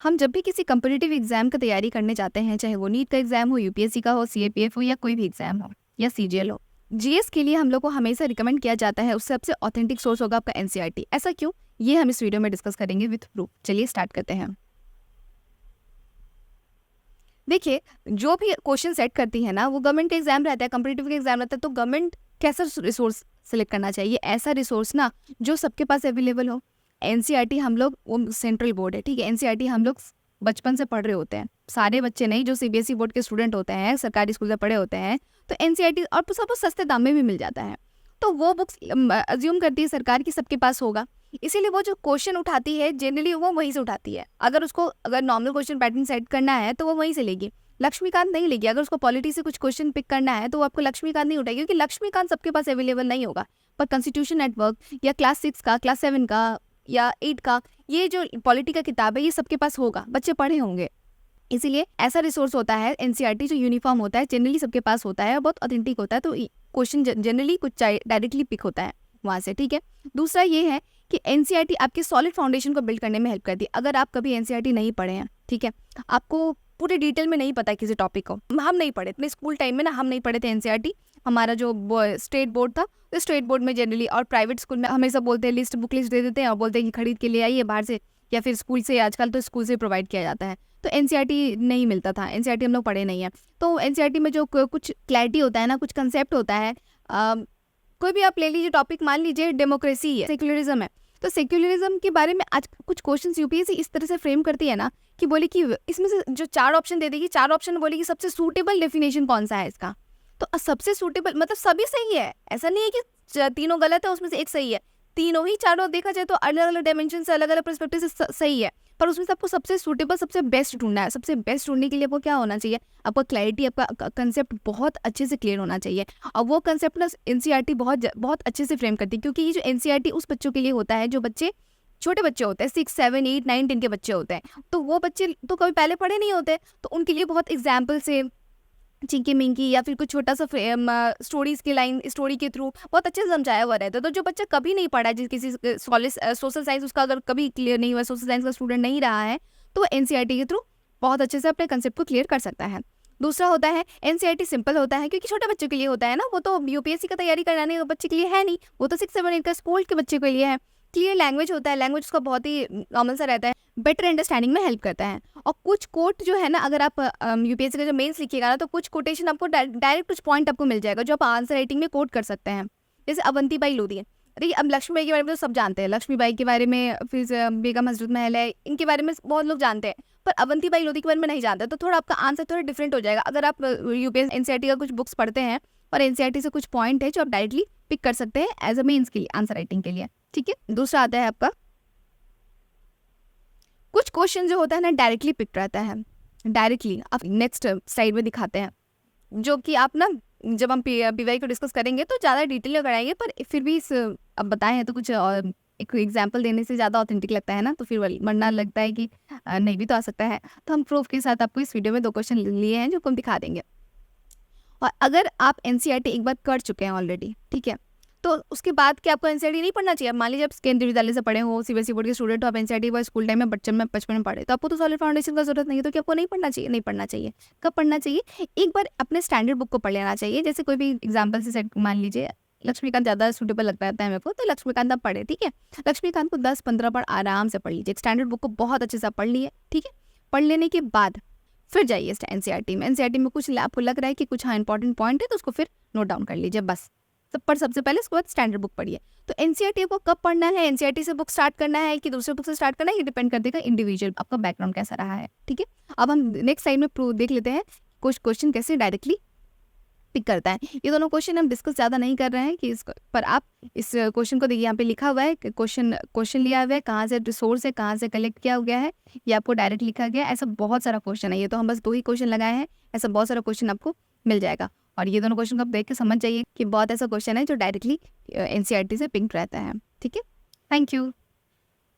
हम जब भी किसी कम्पिटिटिव एग्जाम का तैयारी करने जाते हैं, चाहे वो नीट का एग्जाम हो, यूपीएससी का हो, सीएपीएफ हो या कोई भी एग्जाम हो या सीजीएल हो, जीएस के लिए हम लोग को हमेशा रिकमेंड किया जाता है उससे सबसे ऑथेंटिक सोर्स होगा आपका एनसीईआरटी। ऐसा क्यों, ये हम इस वीडियो में डिस्कस करेंगे विथ प्रूफ। चलिए स्टार्ट करते हैं। देखिए, जो भी क्वेश्चन सेट करती है ना, वो गवर्नमेंट का एग्जाम रहता है, कम्पिटिटिव का एग्जाम रहता है, तो गवर्नमेंट कैसा रिसोर्स सेलेक्ट करना चाहिए? ऐसा रिसोर्स ना जो सबके पास अवेलेबल हो। एनसीईआरटी हम लोग, वो सेंट्रल बोर्ड है, ठीक है, एनसीईआरटी हम लोग बचपन से पढ़ रहे होते हैं, सारे बच्चे नहीं, जो सीबीएसई बोर्ड के स्टूडेंट होते हैं, सरकारी स्कूल से पढ़े होते हैं, तो एनसीईआरटी और सब सस्ते दाम में भी मिल जाता है। तो वो बुक्स अज्यूम करती है सरकार की सबके पास होगा, इसीलिए वो जो क्वेश्चन उठाती है जनरली वो वहीं से उठाती है। अगर नॉर्मल क्वेश्चन पैटर्न सेट करना है तो वो वहीं से लेगी, लक्ष्मीकांत नहीं लेगी। अगर उसको पॉलिटी से कुछ क्वेश्चन पिक करना है तो वो आपको लक्ष्मीकांत नहीं उठाएगी, क्योंकि लक्ष्मीकांत सबके पास अवेलेबल नहीं होगा। पर कॉन्स्टिट्यूशन नेटवर्क या क्लास 6 का, क्लास 7 का या 8 का, ये जो पॉलिटी का किताब है ये सबके पास होगा, बच्चे पढ़े होंगे। इसीलिए ऐसा रिसोर्स होता है एनसीईआरटी जो यूनिफॉर्म होता है, जनरली सबके पास होता है और बहुत ऑथेंटिक होता है, तो क्वेश्चन जनरली कुछ डायरेक्टली पिक होता है वहाँ से, ठीक है। दूसरा ये है कि एनसीईआरटी आपके सॉलिड फाउंडेशन को बिल्ड करने में हेल्प करती है। अगर आप कभी एनसीईआरटी नहीं पढ़े हैं, ठीक है, आपको पूरे डिटेल में नहीं पता है किसी टॉपिक को, हम नहीं पढ़े अपने स्कूल टाइम में ना, हम नहीं पढ़े थे एनसीईआरटी। हमारा जो स्टेट बोर्ड था, तो स्टेट बोर्ड में जनरली और प्राइवेट स्कूल में हमेशा बोलते हैं, बुक लिस्ट दे देते हैं और बोलते हैं कि खरीद के ले आइए बाहर से, या फिर स्कूल से, आजकल तो स्कूल से प्रोवाइड किया जाता है। तो एनसीईआरटी नहीं मिलता था, एनसीईआरटी हम लोग पढ़े नहीं है। तो एनसीईआरटी में जो कुछ क्लैरिटी होता है ना, कुछ कंसेप्ट होता है, कोई भी आप ले लीजिए टॉपिक, मान लीजिए डेमोक्रेसी है, सेक्युलरिज्म है, तो सेक्युलरिज्म के बारे में आज कुछ क्वेश्चंस यूपीएससी इस तरह से फ्रेम करती है ना कि बोले कि इसमें से जो 4 ऑप्शन दे देगी, 4 ऑप्शन बोलेगी सबसे सूटेबल डेफिनेशन कौन सा है इसका, तो सबसे सूटेबल मतलब सभी सही है, ऐसा नहीं है कि तीनों गलत है उसमें से एक सही है। तीनों ही, चारों देखा जाए तो अलग अलग डायमेंशन से, अलग अलग परस्पेक्टिव से सही है, पर उसमें से आपको सबसे सूटेबल, सबसे बेस्ट ढूंढना है। सबसे बेस्ट ढूंढने के लिए आपको क्या होना चाहिए? आपका क्लैरिटी, आपका कंसेप्ट बहुत अच्छे से क्लियर होना चाहिए। और वो कंसेप्ट ना एनसीईआरटी बहुत अच्छे से फ्रेम करती है, क्योंकि ये जो एनसीईआरटी उस बच्चों के लिए होता है जो बच्चे छोटे बच्चे होते हैं, 6, 7, 8, 9, 10 के बच्चे होते हैं, तो वो बच्चे तो कभी पहले पढ़े नहीं होते, तो उनके लिए बहुत एग्जाम्पल से चिंकी मिंकी या फिर कुछ छोटा सा स्टोरीज की लाइन, स्टोरी के थ्रू बहुत अच्छे से समझाया हुआ रहता है। तो जो बच्चा कभी नहीं पढ़ा है, जिस किसी सोशल साइंस उसका अगर कभी क्लियर नहीं हुआ, सोशल साइंस का स्टूडेंट नहीं रहा है, तो एनसीईआरटी के थ्रू बहुत अच्छे से अपने कंसेप्ट को क्लियर कर सकता है। दूसरा होता है एनसीईआरटी सिंपल होता है, क्योंकि छोटे बच्चों के लिए होता है ना, वो तो यूपीएससी का तैयारी कराने बच्चे के लिए है नहीं, वो तो 6, 7, 8 का स्कूल के बच्चे के लिए है। क्लियर लैंग्वेज होता है, लैंग्वेज उसका बहुत ही नॉर्मल सा रहता है, बेटर अंडरस्टैंडिंग में हेल्प करता है। और कुछ कोट जो है ना, अगर आप यूपीएससी का जो मेंस लिखिएगा ना, तो कुछ कोटेशन आपको डायरेक्ट कुछ पॉइंट आपको मिल जाएगा जो आप आंसर राइटिंग में कोट कर सकते हैं। जैसे अवंतीबाई लोधी, देखिए अब लक्ष्मीबाई के बारे में तो सब जानते हैं, लक्ष्मीबाई के बारे में, फिर बेगम हजरत महल है, इनके बारे में बहुत लोग जानते हैं, पर अवंतीबाई लोधी के बारे में नहीं जानते, तो थोड़ा आपका आंसर थोड़ा डिफरेंट हो जाएगा। अगर आप यूपीएससी एनसीईआरटी का कुछ बुक्स पढ़ते हैं और एनसीईआरटी से कुछ पॉइंट है जो आप डायरेक्टली पिक कर सकते हैं एज अ मेंस के लिए, आंसर राइटिंग के लिए, ठीक है। दूसरा आता है आपका, कुछ क्वेश्चन जो होता है ना डायरेक्टली पिक रहता है, डायरेक्टली आप नेक्स्ट स्लाइड में दिखाते हैं, जो कि आप ना जब हम पीवाई को डिस्कस करेंगे तो ज़्यादा डिटेल में कराएंगे, पर फिर भी अब बताएं तो कुछ और एक एग्जाम्पल देने से ज़्यादा ऑथेंटिक लगता है ना, तो फिर वरना लगता है कि नहीं भी तो आ सकता है। तो हम प्रूफ के साथ आपको इस वीडियो में 2 क्वेश्चन लिए हैं जो हम दिखा देंगे। और अगर आप एनसीईआरटी एक बार कर चुके हैं ऑलरेडी, ठीक है, तो उसके बाद क्या आपको एनसीईआरटी नहीं पढ़ना चाहिए? मान लीजिए आप केंद्रीय विद्यालय से पढ़े हो, सीबीएसई बोर्ड के स्टूडेंट हो, आप एनसीईआरटी वो स्कूल टाइम में बचपन में पढ़े, तो आपको तो सॉलिड फाउंडेशन का जरूरत नहीं है, तो क्या आपको नहीं पढ़ना चाहिए? नहीं पढ़ना चाहिए। कब पढ़ना चाहिए? एक बार अपने स्टैंडर्ड बुक को पढ़ लेना चाहिए। जैसे कोई भी एग्जाम्पल से सेट, मान लीजिए लक्ष्मीकांत ज़्यादा सूटेबल लगता है मेरे को, तो लक्ष्मीकांत आप पढ़े, ठीक है, लक्ष्मीकांत को 10-15 बार आराम से पढ़ लीजिए, स्टैंडर्ड बुक को बहुत अच्छे से आप पढ़ लिए, ठीक है। पढ़ लेने के बाद फिर जाइए एनसीईआरटी में, एनसीईआरटी में कुछ आपको लग रहा है कि कुछ हाँ इंपॉर्टेंट पॉइंट है, तो उसको फिर नोट डाउन कर लीजिए, बस। सबसे पहले उसके बाद स्टैंडर्ड बुक पढ़िए। तो एनसीईआरटी को कब पढ़ना है, एनसीईआरटी से बुक स्टार्ट करना है कि दूसरे बुक से स्टार्ट करना है, ये डिपेंड कर देगा इंडिविजुअल आपका बैकग्राउंड कैसा रहा है, ठीक है। अब हम नेक्स्ट साइड में प्रूफ देख लेते हैं कुछ क्वेश्चन कैसे डायरेक्टली पिक करता है। ये दोनों क्वेश्चन हम डिस्कस ज़्यादा नहीं कर रहे हैं कि इसको, पर आप इस क्वेश्चन को देखिए, यहाँ पे लिखा हुआ है क्वेश्चन लिया हुआ है, कहाँ से रिसोर्स है, कहाँ से कलेक्ट किया गया है, ये आपको डायरेक्ट लिखा गया है। ऐसा बहुत सारा क्वेश्चन है, ये तो हम बस 2 ही क्वेश्चन लगाए हैं, ऐसा बहुत सारा क्वेश्चन आपको मिल जाएगा। और ये दोनों क्वेश्चन को आप देख के समझ जाइए कि बहुत ऐसा क्वेश्चन है जो डायरेक्टली एनसीईआरटी से पिंक रहता है, ठीक है। Thank you.